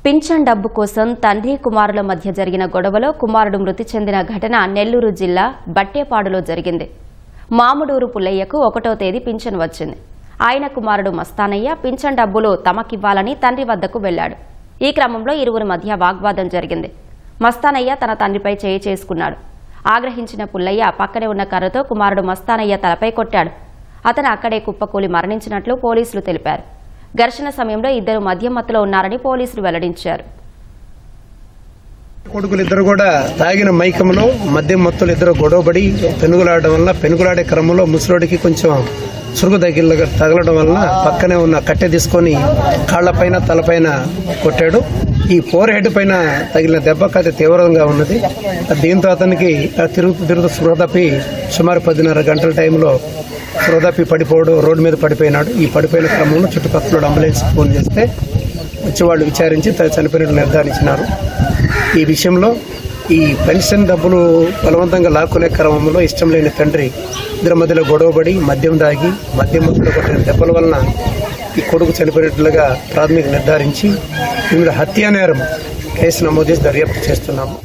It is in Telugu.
పింఛన్ డబ్బు కోసం తండ్రి కుమారుల మధ్య జరిగిన గొడవలో కుమారుడు మృతి చెందిన ఘటన నెల్లూరు జిల్లా బట్టేపాడులో జరిగింది. మాముడూరు పుల్లయ్యకు 1వ తేదీ పింఛన్ వచ్చింది. ఆయన కుమారుడు మస్తానయ్య పింఛన్ డబ్బులు తమకివ్వాలని తండ్రి వద్దకు వెళ్లాడు. ఈ క్రమంలో ఇరువురి మధ్య వాగ్వాదం జరిగింది. మస్తానయ్య తన తండ్రిపై చేయి చేసుకున్నాడు. ఆగ్రహించిన పుల్లయ్య పక్కనే ఉన్న కర్రతో కుమారుడు మస్తానయ్య తలపై కొట్టాడు. అతను అక్కడే కుప్పకూలి మరణించినట్లు పోలీసులు తెలిపారు. ఘర్షణ సమయంలో ఇద్దరు మద్యం మత్తులో ఉన్నారని పోలీసులు వెల్లడించారు. కొడుకులిద్దరు కూడా తాగిన మైకంలో మద్యం మత్తులు ఇద్దరు గొడవబడి పెనుగులాడడం వల్ల పెనుగులాడే క్రమంలో ముసలోడికి కొంచెం సురుగు తగలడం వలన పక్కనే ఉన్న కట్టె తీసుకొని కాళ్లపైన తలపైన కొట్టాడు. ఈ ఫోర్ హెడ్ పైన తగిలిన దెబ్బకు అది తీవ్రంగా ఉన్నది. దీంతో అతనికి తిరుగుతూ స్పృహ తప్పి సుమారు 10:30 గంటల టైంలో స్పృహ తప్పి పడిపోవడం, రోడ్డు మీద పడిపోయినాడు. ఈ పడిపోయిన క్రమంలో చుట్టుపక్కల అంబులెన్స్ ఫోన్ చేస్తే వచ్చి వాళ్ళు విచారించి చనిపోయినట్లు నిర్ధారించినారు. ఈ విషయంలో ఈ పెన్షన్ డబ్బులు బలవంతంగా లాక్కునే క్రమంలో ఇష్టం లేని తండ్రి ఇద్దరి మధ్యలో గొడవబడి మద్యం దాగి మద్యం మత్తులో కొట్టిన దెబ్బల వలన ఈ కొడుకు చనిపోయినట్లుగా ప్రాథమిక నిర్ధారించి ఇందులో హత్యా నేరం కేసు నమోదు చేసి దర్యాప్తు చేస్తున్నాము.